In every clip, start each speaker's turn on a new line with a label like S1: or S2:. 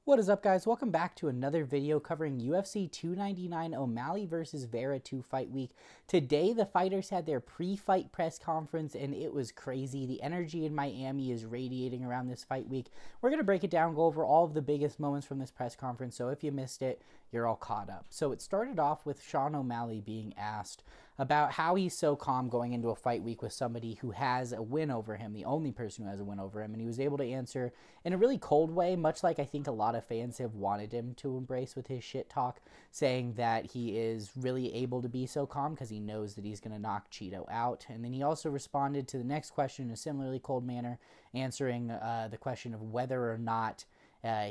S1: What is up, guys? Welcome back to another video covering UFC 299 O'Malley versus Vera 2 fight week. Today, the fighters had their pre-fight press conference, and it was crazy. The energy in Miami is radiating around this fight week. We're going to break it down, go over all of the biggest moments from this press conference, so if you missed it, you're all caught up. So it started off with Sean O'Malley being asked about how he's so calm going into a fight week with somebody who has a win over him, the only person who has a win over him, and he was able to answer in a really cold way, much like I think a lot of fans have wanted him to embrace with his shit talk, saying that he is really able to be so calm because he knows that he's going to knock Cheeto out. And then he also responded to the next question in a similarly cold manner, answering the question of whether or not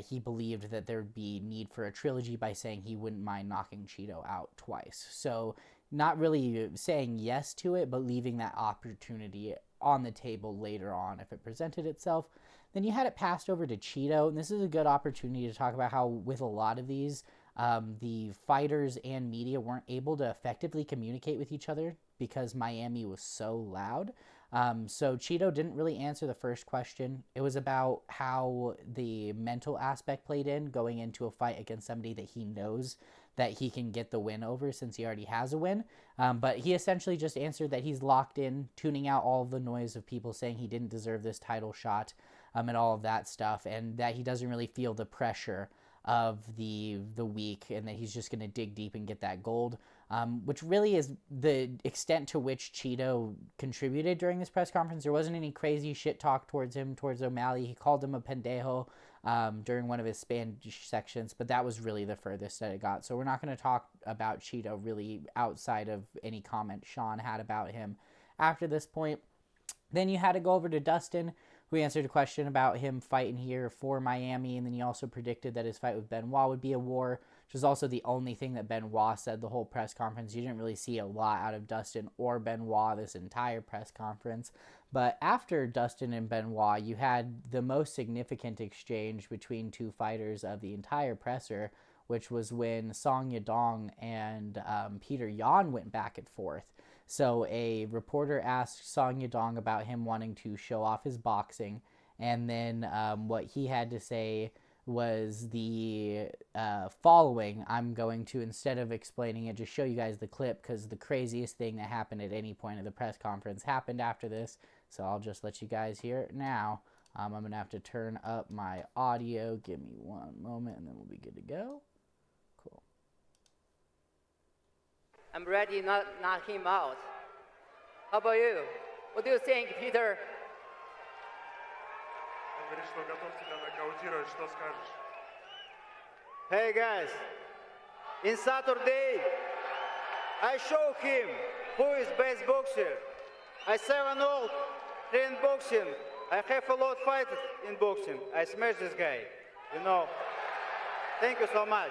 S1: he believed that there would be need for a trilogy by saying he wouldn't mind knocking Cheeto out twice. So not really saying yes to it, but leaving that opportunity on the table later on if it presented itself. Then you had it passed over to Cheeto, and this is a good opportunity to talk about how with a lot of these, the fighters and media weren't able to effectively communicate with each other because Miami was so loud. So Cheeto didn't really answer the first question. It was about how the mental aspect played in going into a fight against somebody that he knows that he can get the win over since he already has a win. But he essentially just answered that he's locked in, tuning out all of the noise of people saying he didn't deserve this title shot and all of that stuff, and that he doesn't really feel the pressure of the week, and that he's just going to dig deep and get that gold, which really is the extent to which Cheeto contributed during this press conference. There wasn't any crazy shit talk towards him, towards O'Malley. He called him a pendejo during one of his Spanish sections, but that was really the furthest that it got. So we're not going to talk about Cheeto really outside of any comment Sean had about him after this point. Then you had to go over to Dustin, who answered a question about him fighting here for Miami, and then he also predicted that his fight with Benoit would be a war, which is also the only thing that Benoit said the whole press conference. You didn't really see a lot out of Dustin or Benoit this entire press conference. But after Dustin and Benoit, you had the most significant exchange between two fighters of the entire presser, which was when Song Yadong and Peter Yan went back and forth. So a reporter asked Song Yadong about him wanting to show off his boxing, and then what he had to say was the following. I'm going to, instead of explaining it, just show you guys the clip, because the craziest thing that happened at any point of the press conference happened after this, so I'll just let you guys hear it now. I'm going to have to turn up my audio. Give me one moment, and then we'll be good to go. Cool.
S2: I'm ready to knock him out. How about you? What do you think, Peter? Hey guys, in Saturday, I show him who is best boxer. I 7-0 train boxing. I have a lot of fights in boxing. I smash this guy, you know. Thank you so much.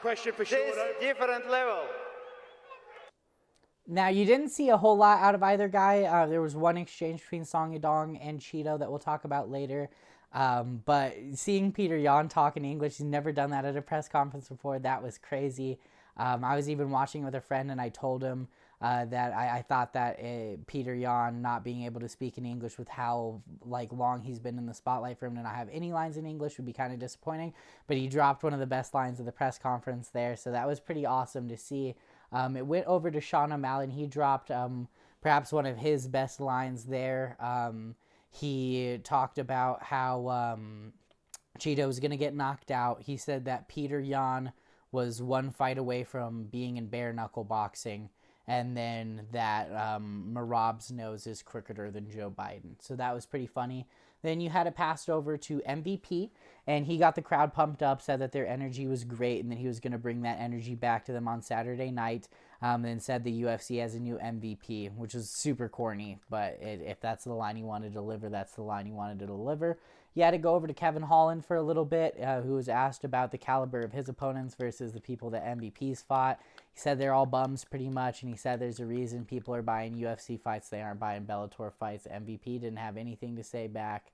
S3: Question for
S2: This
S3: sure.
S2: different level.
S1: Now, you didn't see a whole lot out of either guy. There was one exchange between Song Yadong and Cheeto that we'll talk about later. But seeing Peter Yan talk in English, he's never done that at a press conference before. That was crazy. I was even watching with a friend, and I told him that I thought that Peter Yan not being able to speak in English with how long he's been in the spotlight for him to not have any lines in English would be kind of disappointing. But he dropped one of the best lines of the press conference there, so that was pretty awesome to see. It went over to Sean O'Malley, and he dropped perhaps one of his best lines there. He talked about how Cheeto was going to get knocked out. He said that Peter Yan was one fight away from being in bare knuckle boxing, and then that Merab's nose is quicker than Joe Biden. So that was pretty funny. Then you had it passed over to MVP, and he got the crowd pumped up, said that their energy was great, and that he was going to bring that energy back to them on Saturday night, and said the UFC has a new MVP, which is super corny, but if that's the line he wanted to deliver, that's the line he wanted to deliver. He had to go over to Kevin Holland for a little bit, who was asked about the caliber of his opponents versus the people that MVP's fought. He said they're all bums pretty much, and he said there's a reason people are buying UFC fights, they aren't buying Bellator fights. MVP didn't have anything to say back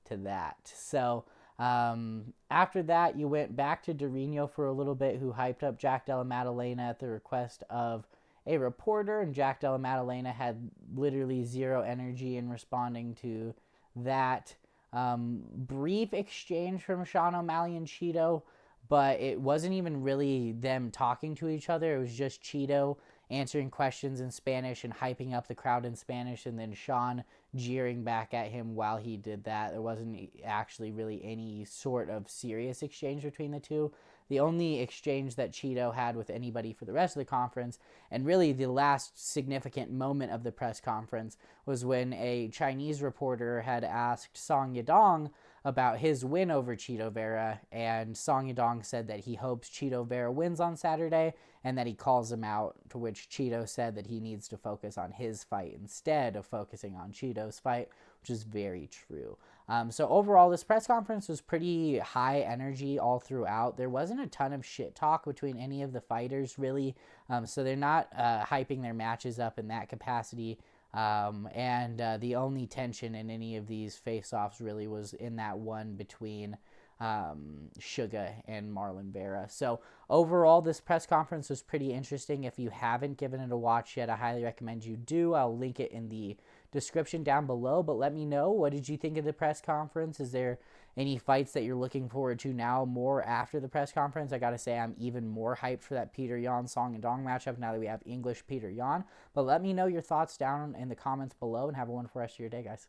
S1: to that. So after that, you went back to Dorino for a little bit, who hyped up Jack Della Maddalena at the request of a reporter, and Jack Della Maddalena had literally zero energy in responding to that. Brief exchange from Sean O'Malley and Cheeto, but it wasn't even really them talking to each other. It was just Cheeto answering questions in Spanish and hyping up the crowd in Spanish, and then Sean jeering back at him while he did that. There wasn't actually really any sort of serious exchange between the two. The only exchange that Cheeto had with anybody for the rest of the conference, and really the last significant moment of the press conference, was when a Chinese reporter had asked Song Yadong about his win over Cheeto Vera, and Song Yadong said that he hopes Cheeto Vera wins on Saturday and that he calls him out, to which Cheeto said that he needs to focus on his fight instead of focusing on Cheeto's fight, which is very true. So overall, this press conference was pretty high energy all throughout. There wasn't a ton of shit talk between any of the fighters, really. So they're not hyping their matches up in that capacity. The only tension in any of these face-offs really was in that one between Suga and Marlon Vera. So overall, this press conference was pretty interesting. If you haven't given it a watch yet, I highly recommend you do. I'll link it in the description down below, but let me know, what did you think of the press conference? Is there any fights that you're looking forward to now more after the press conference? I gotta say, I'm even more hyped for that Peter Yan Song Yadong matchup now that we have English Peter Yan. But let me know your thoughts down in the comments below, and have a wonderful rest of your day, guys.